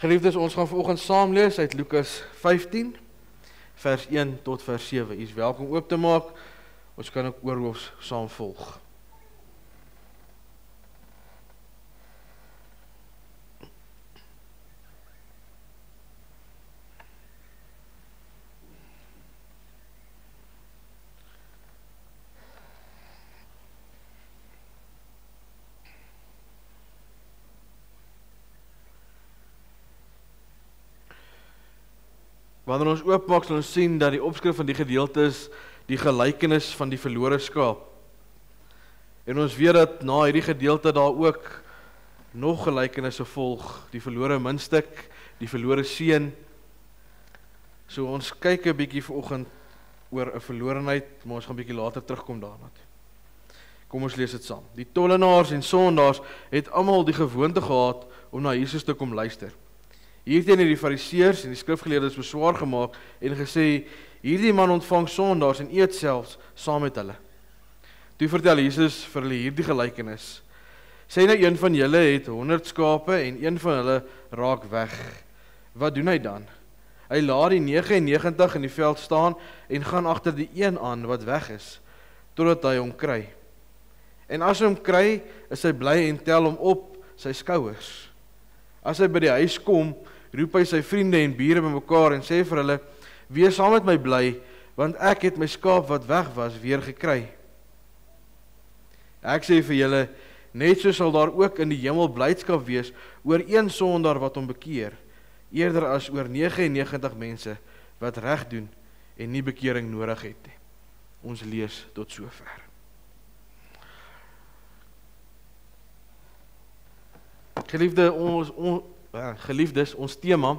Geliefdes, ons gaan vanoggend saam lees uit Lukas 15, vers 1 tot vers 7. U is welkom oop te maak, ons kan ook oorhoofs saam volg. Wanneer ons oopmaak, sal ons sien dat die opskrif van die gedeelte is die gelykenis van die verlore skaap. En ons weet dat na hierdie gedeelte daar ook nog gelykenisse volg, die verlore muntstuk, die verlore seun. So ons kyk 'n bietjie vanoggend oor 'n verlorenheid, maar ons gaan 'n bietjie later terugkom daarna toe. Kom ons lees dit saam. Die tollenaars en sondaars het almal die gewoonte gehad om na Jesus te kom luister. Hierteen het die fariseërs en die skrifgeleerdes beswaar gemaak en gesê, hierdie man ontvang sondaars en eet selfs saam met hulle. Toe vertel Jesus vir hulle hierdie gelykenis. Sê nou een van julle het 100 skape en een van hulle raak weg. Wat doen hy dan? Hy laat die 99 in die veld staan en gaan agter die een aan wat weg is, totdat hy hom kry. En as hy hom kry, is hy bly en tel hom op sy skouers. As hy by die huis kom, roep hy sy vriende en bure bymekaar en sê vir hulle, wees saam met my bly, want ek het my skaap wat weg was weer gekry. Ek sê vir julle, net so sal daar ook in die hemel blydskap wees oor een sondaar wat hom bekeer, eerder as oor 99 mense wat reg doen en nie bekering nodig het nie. Ons lees tot sover. Geliefdes, ons tema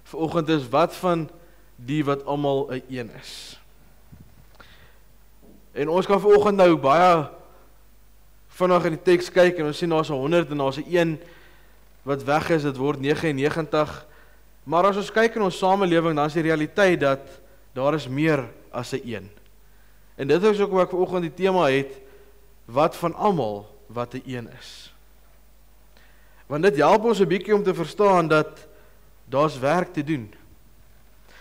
vanoggend is wat van die wat almal 'n een is. En ons gaan vanoggend nou baie vinnig in die teks kyk en ons sien daar's 100 en daar's 1 wat weg is, dit word 99. Maar as ons kyk in ons samelewing, dan is die realiteit dat daar is meer as 'n een. En dit is ook wat ek vanoggend die tema het, wat van almal wat 'n een is. Want dit help ons 'n bietjie om te verstaan dat daar's werk te doen.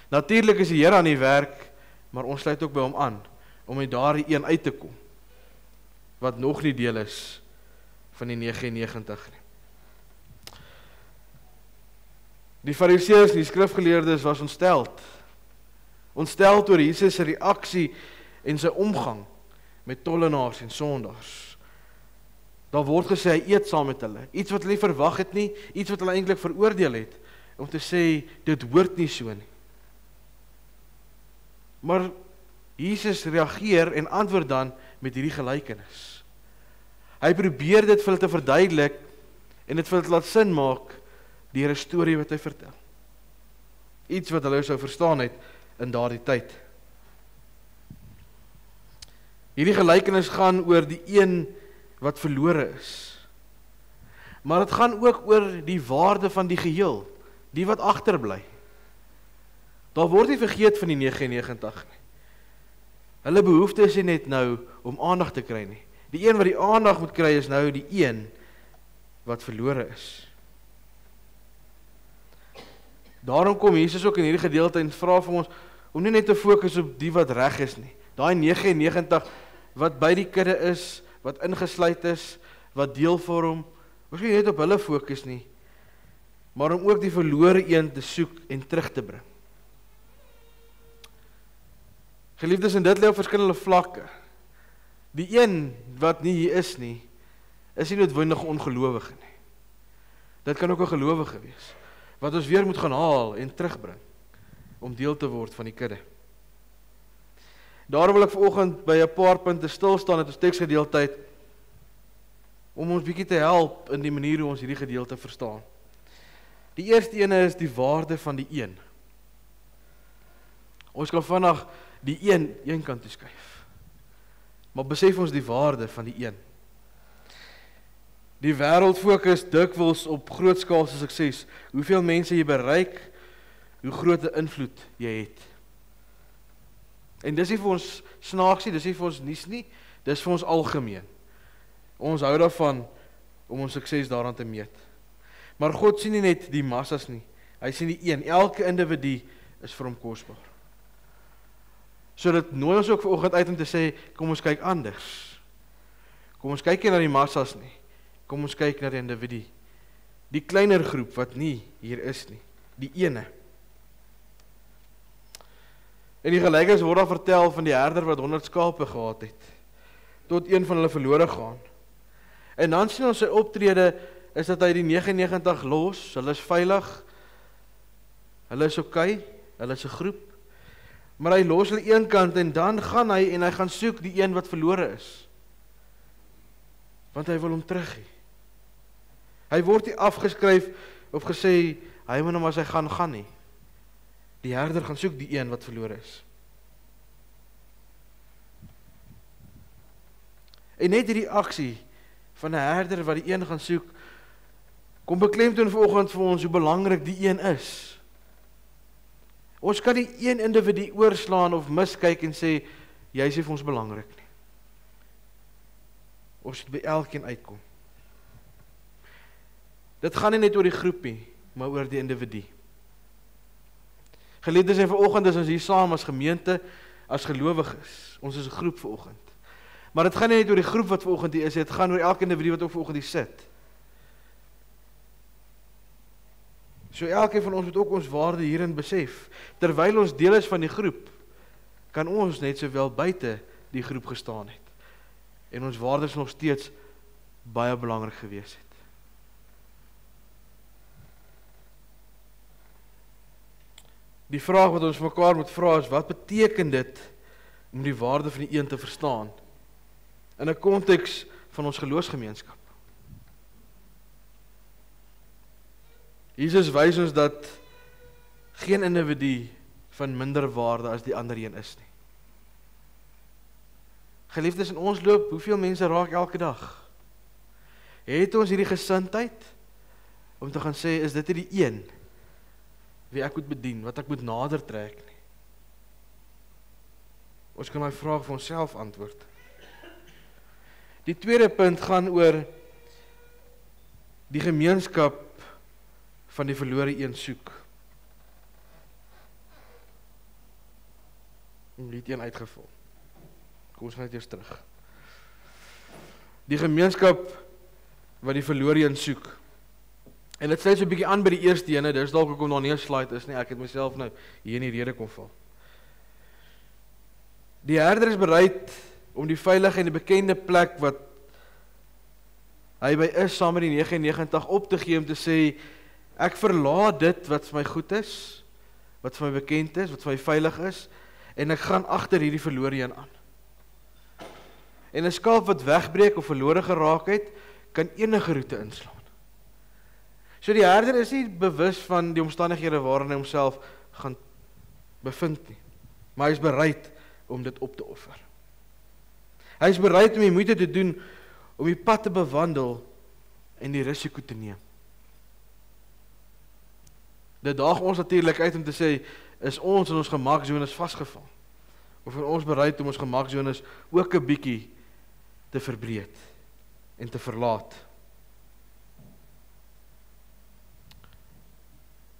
Natuurlik is die Here aan die werk, maar ons sluit ook by hom aan, om uit daardie een uit te kom, wat nog nie deel is van die 99 nie. Die fariseërs en die skrifgeleerdes was ontsteld oor Jesus se reaksie en sy omgang met tollenaars en sondaars. Daar word gesê, hy eet saam met hulle. Iets wat hulle nie verwag het nie, iets wat hulle eintlik veroordeel het, om te sê, dit hoort nie so nie. Maar Jesus reageer en antwoord dan met hierdie gelykenis. Hy probeer dit vir hulle te verduidelik, en dit vir hulle laat sin maak, deur 'n storie wat hy vertel. Iets wat hulle sou verstaan het in daardie tyd. Hierdie gelykenis gaan oor die een wat verlore is. Maar het gaan ook oor die waarde van die geheel, die wat agterbly. Daar word nie vergeet van die 99 nie. Hulle behoefte is nie net nou om aandag te kry nie. Die een wat die aandag moet kry is nou die een wat verlore is. Daarom kom Jesus ook in hierdie gedeelte en vra vir ons om nie net te fokus op die wat reg is nie. Daai 99 wat by die kudde is, wat ingesluit is, wat deel vorm, ons nie net op hulle fokus nie, maar om ook die verlore een te soek en terug te bring. Geliefdes, en dit lê op verskillende vlakke. Die een wat nie hier is nie noodwendig ongelowige nie. Dit kan ook 'n gelowige wees, wat ons weer moet gaan haal en terugbring, om deel te word van die kudde. Daarom wil ek vanoggend by 'n paar punte stil staan uit ons teksgedeelte, om ons bietjie te help in die manier hoe ons hierdie gedeelte verstaan. Die eerste ene is die waarde van die een. Ons kan vandag die een kant toe skuif. Maar besef ons die waarde van die een. Die wêreld fokus dikwels op grootskaalse sukses. Hoeveel mense jy bereik, hoe groot 'n invloed jy het. En dis nie vir ons snaaksie, dis nie vir ons nuus nie, dis vir ons algemeen. Ons hou daarvan om ons sukses daaraan te meet. Maar God sien nie net die massas nie, Hy sien die een, elke individu is vir hom kosbaar. So dit nooi ons ook vanoggend uit om te sê, kom ons kyk anders. Kom ons kyk nie na die massas nie. Kom ons kyk na die individu. Die kleiner groep wat nie hier is nie. Die ene. En die gelykenis word daar vertel van die herder wat 100 skape gehad het, tot een van hulle verlore gaan. En dan sien ons sy optrede, is dat hy die 99 los, hulle is veilig, hulle is oké, hulle is 'n groep, maar hy los hulle een kant en dan gaan hy en hy gaan soek die een wat verlore is. Want hy wil hom terug hê. Hy word nie afgeskryf of gesê, hy moet hom as hy gaan nie. Die herder gaan soek die een wat verlore is. En net hierdie aksie van 'n herder wat die een gaan soek, kom beklemtoon vanoggend vir ons hoe belangrik die een is. Ons kan nie een individu oorslaan of miskyk en sê, jy is nie vir ons belangrik nie. Ons moet by elkeen uitkom. Dit gaan nie net oor die groep nie, maar oor die individu. Geliefdes, en vanoggend is ons hier saam as gemeente, as gelowiges. Ons is 'n groep vanoggend. Maar dit gaan nie net oor die groep wat vanoggend hier is, dit gaan oor elke individu wat ook vanoggend hier sit. So elkeen van ons moet ook ons waarde hierin besef. Terwyl ons deel is van die groep, kan ons net sowel buite die groep gestaan het. En ons waarde is nog steeds baie belangrik gewees het. Die vraag wat ons mekaar moet vra is, wat beteken dit om die waarde van die een te verstaan in 'n konteks van ons geloofsgemeenskap? Jesus wys ons dat geen individu van minder waarde as die ander een is nie. Geliefdes, in ons loop, hoeveel mense raak elke dag? Het ons hierdie gesindheid om te gaan sê, is dit die een wie ek moet bedien, wat ek moet nader trek nie? Ons kan my vraag vir onsself antwoord. Die tweede punt gaan oor die gemeenskap van die verlore een soek. Net een uitgevul. Kom ons gaan net eers terug. Die gemeenskap wat die verlore een soek. En dit sluit so 'n bietjie aan by die eerste ene, dis dalk hoekom daar nie 'n slide is nie, ek het myself nou hier in die rede kom val. Die herder is bereid om die veilige en die bekende plek wat hy by is, saam met die 99 op te gee om te sê, ek verlaat dit wat vir my goed is, wat vir my bekend is, wat vir my veilig is, en ek gaan agter hierdie verlore een aan. En 'n skaap wat wegbreek of verlore geraak het, kan enige roete inslaan. So die herder is nie bewus van die omstandighede waarin hy homself gaan bevind nie, maar hy is bereid om dit op te offer. Hy is bereid om die moeite te doen om die pad te bewandel en die risiko te neem. Dit daag ons natuurlik uit om te sê, is ons in ons gemaaksones vasgevang? Of is ons bereid om ons gemaaksones ook 'n bietjie te verbreed en te verlaat?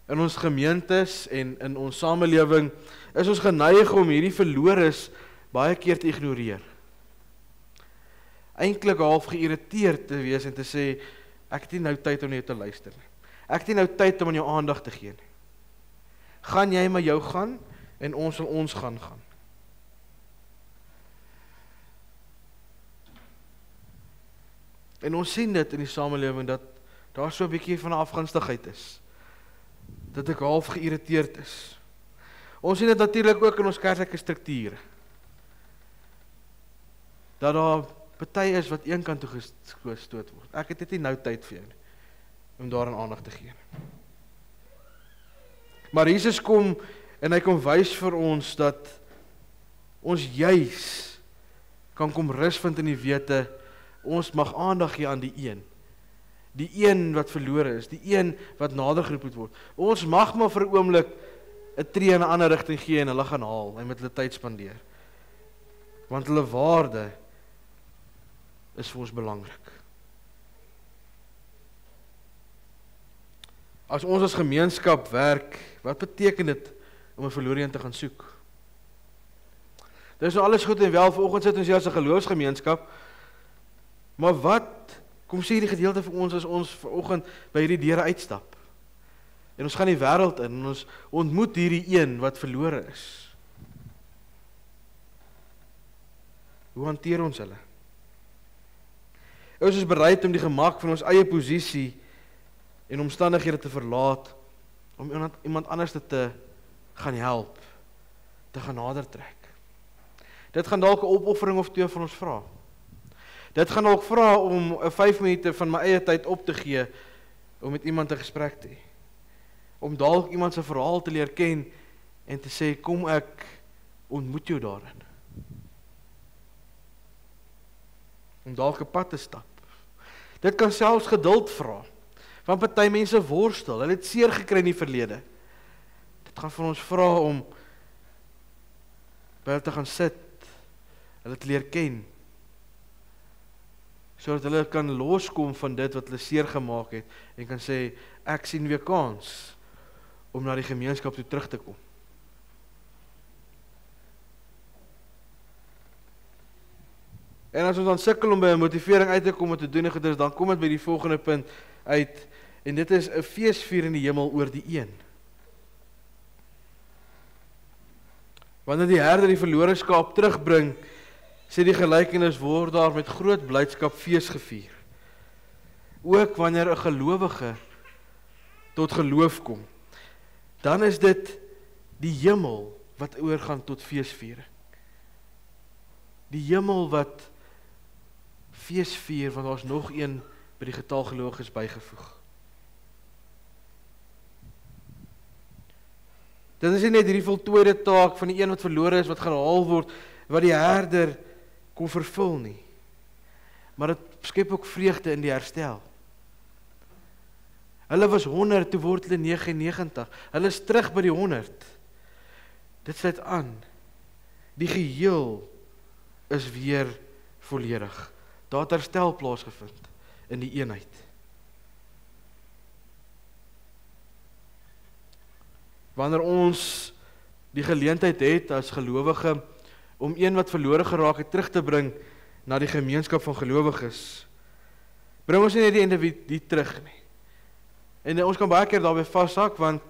In ons gemeentes en in ons samelewing is ons geneig om hierdie verlores baie keer te ignoreer. Eintlik half geïrriteerd te wees en te sê, ek het nie nou tyd om na jou te luister nie. Ek het nie nou tyd om aan jou aandag te gee nie. Gaan jy maar jou gaan en ons sal ons gaan. En ons sien dit in die samelewing dat daar so 'n bietjie van 'n afgunstigheid is. Dat ek half geïrriteerd is. Ons sien dit natuurlik ook in ons kerklike strukture. Dat daar party is wat een kant toe gestoot word. Ek het dit nie nou tyd vir jou nie, om daaraan aandag te gee. Maar Jesus kom en hy kom wys vir ons dat ons juis kan kom rus vind in die wete, ons mag aandag gee aan die een wat verlore is, die een wat nader geroep moet word. Ons mag maar vir 'n oomblik 'n tree in 'n ander rigting gee en hulle gaan haal en met hulle tyd spandeer. Want hulle waarde is vir ons belangrik. As ons as gemeenskap werk, wat beteken dit om 'n verlore een te gaan soek? Dit is nou alles goed en wel, vanoggend sit ons hier as 'n geloofsgemeenskap, maar wat kom sê die gedeelte vir ons as ons vanoggend by hierdie deure uitstap? En ons gaan die wêreld in en ons ontmoet hierdie een wat verlore is. Hoe hanteer ons hulle? Ons is bereid om die gemak van ons eie posisie en omstandighede te verlaat om iemand anders te gaan help, te gaan nader trek. Dit gaan dalk 'n opoffering of twee van ons vra. Dit gaan dalk vra om 5 minute van my eie tyd op te gee om met iemand 'n gesprek te hê. Om dalk iemand se verhaal te leer ken en te sê, kom ek ontmoet jou daarin. Om dalk 'n pad te stap. Dit kan selfs geduld vra. Want party mense worstel, hulle het seer gekry in die verlede. Dit gaan van ons vra om by hulle te gaan sit, hulle te leer ken, sodat hulle kan loskom van dit wat hulle seer gemaak het, en kan sê, ek sien weer kans om na die gemeenskap toe terug te kom. En as ons dan sukkel om by 'n motivering uit te kom om te doen en goeders, dan kom dit by die volgende punt uit, en dit is 'n feesvier in die hemel oor die een. Wanneer die herder die verlore skaap terugbring, sê die gelykenis, word daar met groot blydskap fees gevier. Ook wanneer 'n gelowige tot geloof kom, dan is dit die hemel wat oorgaan tot feesviering. Die hemel wat feesvier, want daar is nog een by die getal gelowiges bygevoeg. Dit is nie net hierdie voltooide taak van die een wat verlore is, wat gaan haal word, wat die herder kon vervul nie. Maar dit skep ook vreugde in die herstel. Hulle was 100, toe word hulle 99. Hulle is terug by die 100. Dit sluit aan. Die geheel is weer volledig. Daar het herstel plaasgevind in die eenheid. Wanneer ons die geleentheid het as gelowige om een wat verlore geraak het terug te bring na die gemeenskap van gelowiges, bring ons nie net die individu terug nie. En ons kan baie keer daarby vashak, want,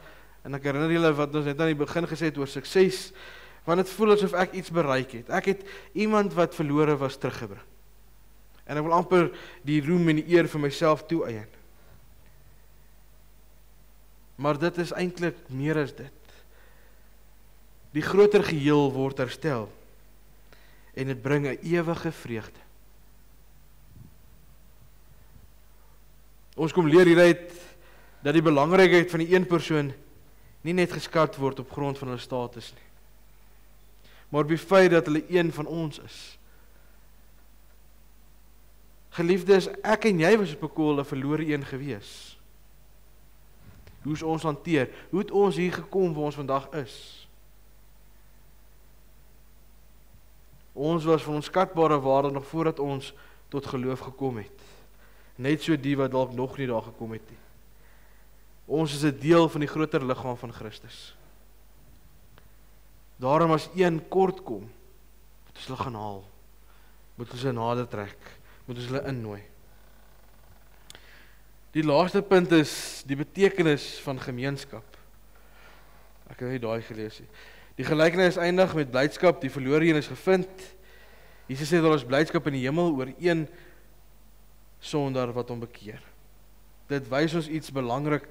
en ek herinner julle wat ons net aan die begin gesê het oor sukses, want het voel asof ek iets bereik het. Ek het iemand wat verlore was teruggebring. En ek wil amper die roem en die eer vir myself toeëien. Maar dit is eintlik meer as dit. Die groter geheel word herstel, en dit bring 'n ewige vreugde. Ons kom leer hieruit dat die belangrikheid van die een persoon nie net geskat word op grond van hulle status nie, maar op die feit dat hulle een van ons is. Geliefdes, ek en jy was op 'n koel 'n verlore een gewees. Hoe is ons hanteer? Hoe het ons hier gekom waar ons vandag is? Ons was van onskatbare waarde nog voordat ons tot geloof gekom het. Net so die wat dalk nog nie daar gekom het nie. Ons is 'n deel van die groter liggaam van Christus. Daarom as een kort kom, moet ons hulle gaan haal. Moet ons hulle nader trek. Moet ons hulle innooi. Die laaste punt is die betekenis van gemeenskap. Ek het nie daai gelees nie. Die gelykenis eindig met blydskap, die verlore een is gevind. Jesus sê daar is blydskap in die hemel oor een sondaar wat hom bekeer. Dit wys ons iets belangrik.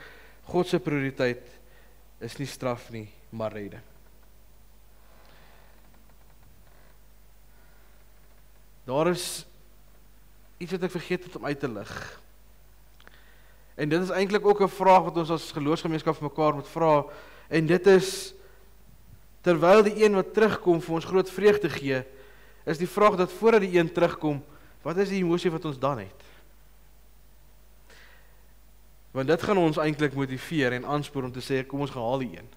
God se prioriteit is nie straf nie, maar redding. Daar is iets wat ek vergeet het om uit te lig. En dit is eintlik ook 'n vraag wat ons as geloofsgemeenskap vir mekaar moet vra, en dit is, terwyl die een wat terugkom vir ons groot vreugde gee, is die vraag dat voordat die een terugkom, wat is die emosie wat ons dan het? Want dit gaan ons eintlik motiveer en aanspoor om te sê, kom ons gaan haal die een.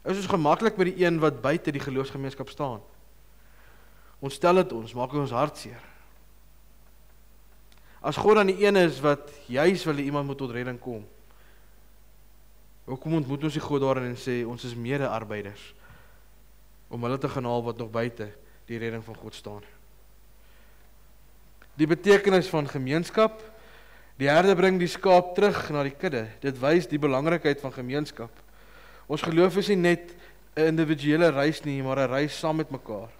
Is ons gemaklik met die een wat buite die geloofsgemeenskap staan? Ons stel dit ons, maak ons hartseer. As God dan die een is wat juis wil iemand moet tot redding kom, Hoekom ontmoet ons die God daarin en sê, ons is mede-arbeiders, om hulle te gaan haal wat nog buite die redding van God staan. Die betekenis van gemeenskap, die herder bring die skaap terug na die kudde, dit wys die belangrikheid van gemeenskap. Ons geloof is nie net 'n individuele reis nie, maar 'n reis saam met mekaar.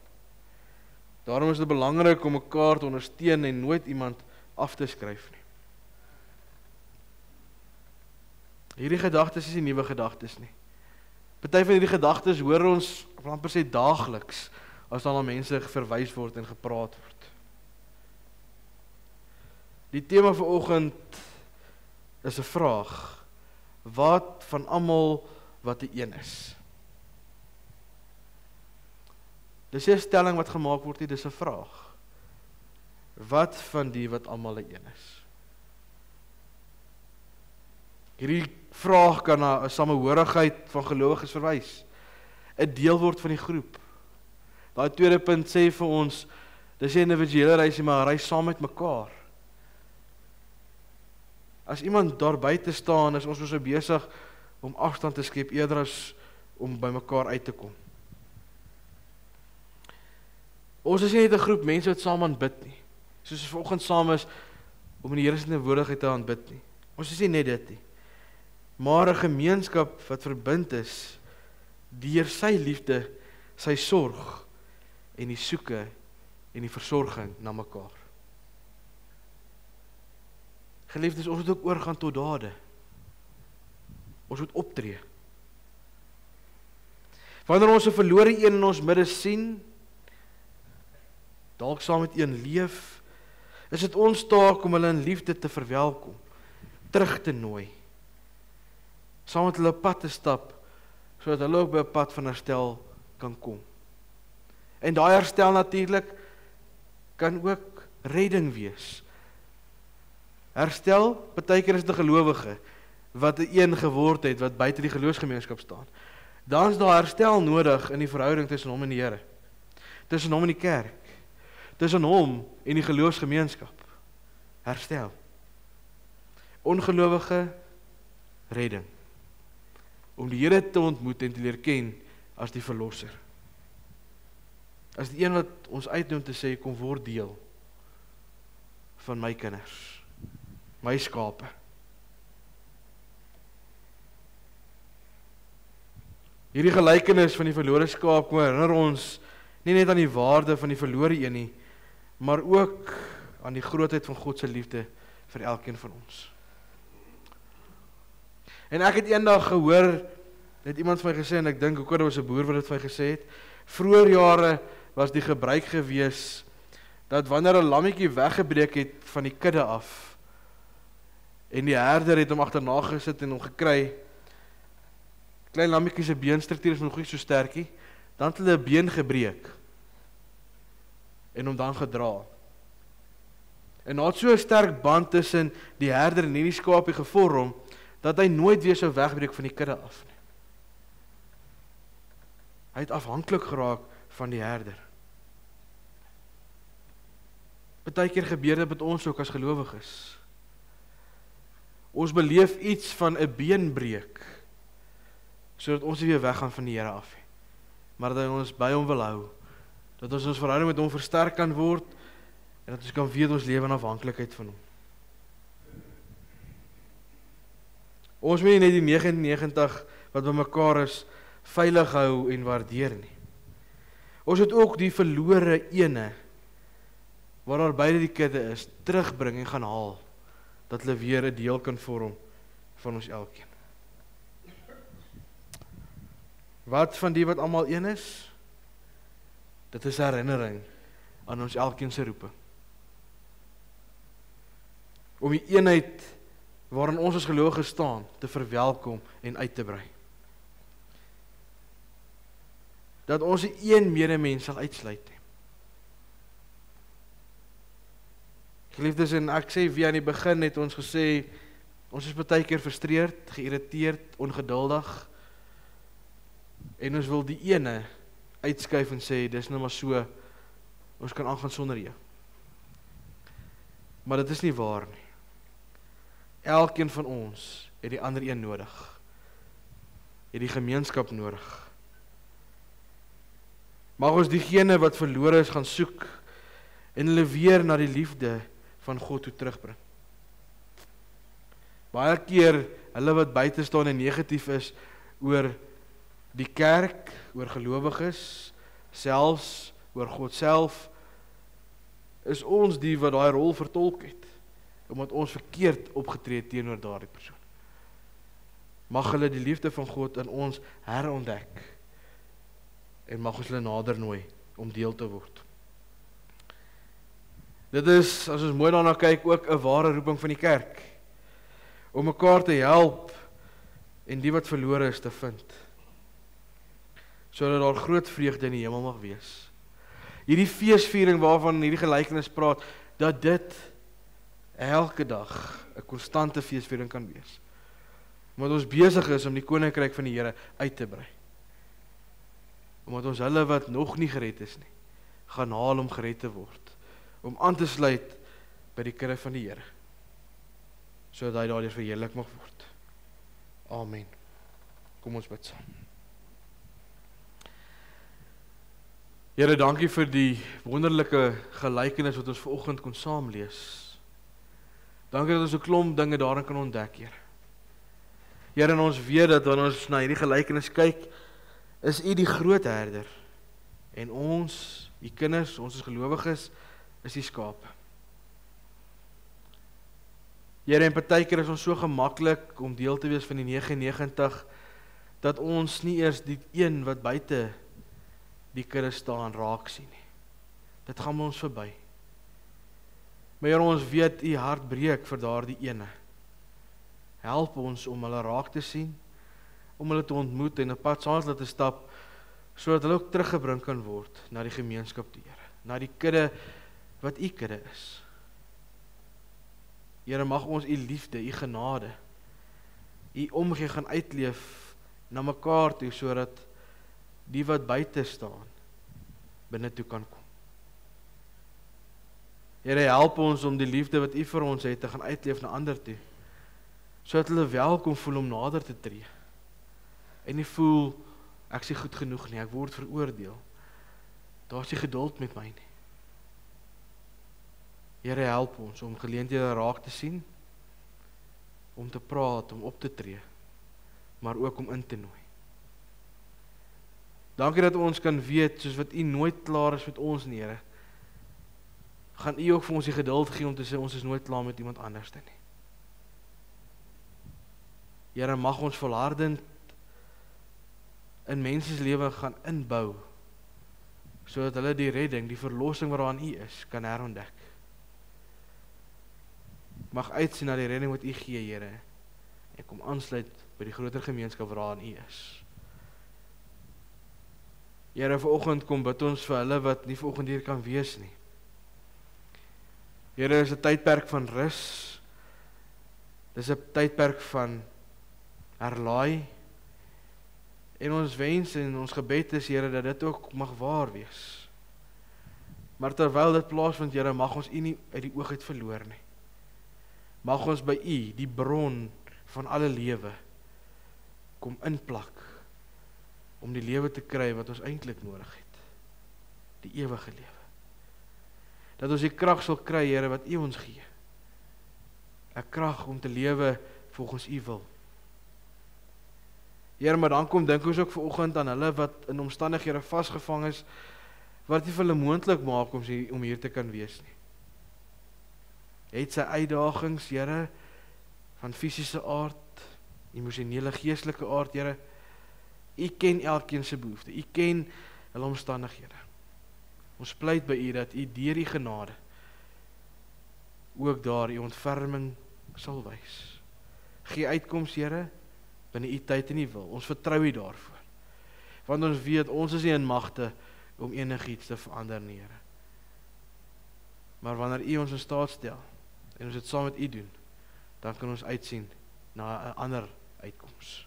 Daarom is dit belangrik om mekaar te ondersteun en nooit iemand af te skryf nie. Hierdie gedagtes is nie nuwe gedagtes nie. Party van hierdie gedagtes hoor ons, ek wil amper sê daagliks, as daar na mense verwys word en gepraat word. Die tema vir oggend is 'n vraag. Wat van almal wat 'n een is? Dis 'n stelling wat gemaak word nie, dis 'n vraag. Wat van die wat almal 'n een is? Hierdie vraag kan na 'n samehorigheid van gelowiges verwys. 'n Deel word van die groep. Daai tweede punt sê vir ons, dis 'n individuele reis, maar 'n reis saam met mekaar. As iemand daar buite staan, is ons so besig om afstand te skep eerder as om by mekaar uit te kom. Ons is nie net 'n groep mense wat saam aanbid nie. Soos ons vanoggend saam is om in die Here se teenwoordigheid te aanbid nie. Ons is nie net dit nie. Maar 'n gemeenskap wat verbind is deur sy liefde, sy sorg en die soeke en die versorging na mekaar. Geliefdes, ons moet ook oorgaan tot dade. Ons moet optree. Wanneer ons 'n verlore een in ons midde sien, dalk saam met een leef, is dit ons taak om hulle in liefde te verwelkom, terug te nooi, saam met hulle pad te stap, sodat hulle ook by 'n pad van herstel kan kom. En daai herstel natuurlik kan ook redding wees. Herstel, partykeer is dit 'n gelowige wat 'n een geword het, wat buite die geloofsgemeenskap staan. Dan is daar herstel nodig in die verhouding tussen hom en die Here, tussen hom en die kerk, tussen hom en die geloofsgemeenskap. Herstel. Ongelowige redding. Om die Here te ontmoet en te leer ken as die verlosser. As die een wat ons uitnoem te sê, kom word deel van my kinders, my skape. Hierdie gelykenis van die verlore skaap kom herinner ons nie net aan die waarde van die verlore een nie, maar ook aan die grootheid van God se liefde vir elkeen van ons. En ek het eendag gehoor, het iemand vir my gesê, en ek dink ook dit was 'n boer wat dit vir my gesê het, vroeër jare was die gebruik gewees, dat wanneer 'n lammetjie weggebreek het van die kudde af, en die herder het hom agterna gesit en hom gekry, klein lammetjie se beenstruktuur is nog nie so sterkie, dan het hulle 'n been gebreek, en hom dan gedra. En daar het so 'n sterk band tussen die herder en hierdie skaapie gevorm, dat hy nooit weer sou wegbreek van die kudde af nie. Hy het afhanklik geraak van die herder. Partykeer gebeur dit met ons ook as gelowiges. Ons beleef iets van 'n beenbreek, sodat ons nie weer weggaan van die Here af nie, maar dat ons by hom wil hou, dat ons verhouding met hom versterk kan word, en dat ons kan weet ons lewe in afhanklikheid van hom. Ons moet nie net die 99 wat by mekaar is, veilig hou en waardeer nie. Ons moet ook die verlore ene, waar daar beide die kudde is, terugbring en gaan haal, dat hulle weer 'n deel kan vorm van ons elkeen. Wat van die wat almal een is? Dit is herinnering aan ons elkeen se roeping. Om die eenheid waarin ons as gelowiges staan, te verwelkom en uit te brei. Dat ons die een medemens sal uitsluit. Geliefdes, en ek sê wie aan die begin het ons gesê, ons is baie keer frustreerd, geïrriteerd, ongeduldig, en ons wil die ene uitskuif en sê, dis nou maar so, ons kan aangaan sonder jou. Maar dit is nie waar nie. Elkeen van ons het die ander een nodig. het die gemeenskap nodig. Mag ons diegene wat verlore is gaan soek en hulle weer na die liefde van God toe terugbring. Baie keer, hulle wat buite staan en negatief is oor die kerk, oor gelowiges, selfs oor God self, is ons die wat daai rol vertolk het, omdat ons verkeerd opgetree het teenoor daardie persoon. Mag hulle die liefde van God in ons herontdek, en mag ons hulle nader nooi om deel te word. Dit is, as ons mooi daarna kyk, ook 'n ware roeping van die kerk, om mekaar te help en die wat verlore is te vind, sodat daar groot vreugde in die hemel mag wees. Hierdie feesviering waarvan hierdie gelykenis praat, dat dit elke dag 'n konstante feesviering kan wees. Omdat ons besig is om die koninkryk van die Here uit te brei. Omdat ons hulle wat nog nie gered is nie, gaan haal om gered te word, om aan te sluit by die kudde van die Here, sodat hy daardeur verheerlik mag word. Amen. Kom ons bid saam. Here, dankie vir die wonderlike gelykenis wat ons vanoggend kon saam lees. Dankie dat ons 'n klomp dinge daarin kan ontdek, Here. Here, en ons weet dat wanneer ons na hierdie gelykenis kyk, is U die groot herder, en ons, U kinders, ons as gelowiges, is die skape. Here, en partykeer is ons so gemaklik om deel te wees van die 99, dat ons nie eers die een wat buite die kudde staan raak sien nie. Dit gaan ons verby. Maar Here, ons weet U hart breek vir daardie ene. Help ons om hulle raak te sien, om hulle te ontmoet en 'n pad saam met hulle te stap, sodat hulle ook teruggebring kan word na die gemeenskap die Here, na die kudde wat U kudde is. Here, mag ons U liefde, U genade, U omgee gaan uitleef na mekaar toe, sodat die wat buite staan, binne toe kan kom. Here, help ons om die liefde wat U vir ons het, te gaan uitleef na ander toe, sodat hulle welkom voel om nader te tree, en nie voel, ek is nie goed genoeg nie, ek word veroordeel, daar is nie geduld met my nie. Here, help ons om geleenthede raak te sien, om te praat, om op te tree, maar ook om in te nooi. Dankie dat ons kan weet, soos wat U nooit klaar is met ons nie, Here, gaan U ook vir ons die geduld gee om te sê, ons is nooit klaar met iemand anders nie. Here, mag ons volhardend in mense se lewe gaan inbou, sodat hulle die redding, die verlossing waaraan U is, kan herontdek. Mag uitsien na die redding wat U gee, Here, en kom aansluit by die groter gemeenskap waaraan U is. Here, vanoggend kom bid ons vir hulle wat nie vanoggend hier kan wees nie. Here, is 'n tydperk van rus. Dis 'n tydperk van herlaai. En ons wens en ons gebed is, Here, dat dit ook mag waar wees. Maar terwyl dit plaasvind, Here, mag ons U nie uit die oog uit verloor nie. Mag ons by U, die bron van alle lewe, kom inplak, om die lewe te kry wat ons eintlik nodig het. Die ewige lewe. Dat ons die krag sal kry, Here, wat U ons gee. 'n Krag om te lewe volgens U wil. Here, maar dan dink ons ook vanoggend aan hulle wat in omstandighede vasgevang is, wat nie vir hulle moontlik maak om hier te kan wees nie. Het sy uitdagings, Here, van fisiese aard, emosionele, geestelike aard, Here. U ken elkeen se behoefte, U ken hulle omstandighede. Ons pleit by U dat U deur U genade ook daar U ontferming sal wys. Gee uitkoms, Here, binne U tyd en U wil. Ons vertrou U daarvoor. Want ons weet, ons is nie in magte om enigiets te verander nie, Here. Maar wanneer U ons in staat stel, en ons dit saam met U doen, dan kan ons uitsien na 'n ander uitkoms,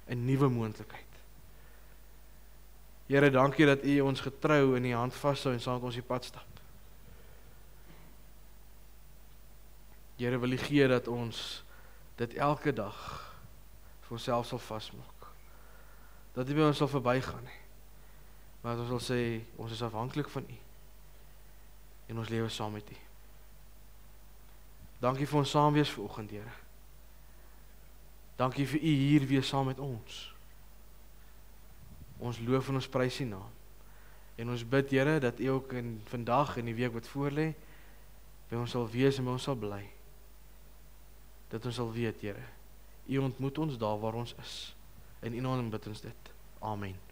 'n nuwe moontlikheid. Here, dankie dat U ons getrou in U hand vashou en saam met ons die pad stap. Here, wil U gee dat ons dit elke dag vir onsself sal vasmaak. dat U by ons sal verbygaan nie. Maar dat ons sal sê, ons is afhanklik van U. En ons lewe saam met U. Dankie vir ons saamwees vanoggend, Here. Dankie vir U hier wees saam met ons. Ons loof en ons prys U naam. En ons bid, Here, dat U ook in vandag en die week wat voorlê, by ons sal wees en by ons sal bly. Dat ons sal weet, Here, U ontmoet ons daar waar ons is. In U naam bid ons dit. Amen.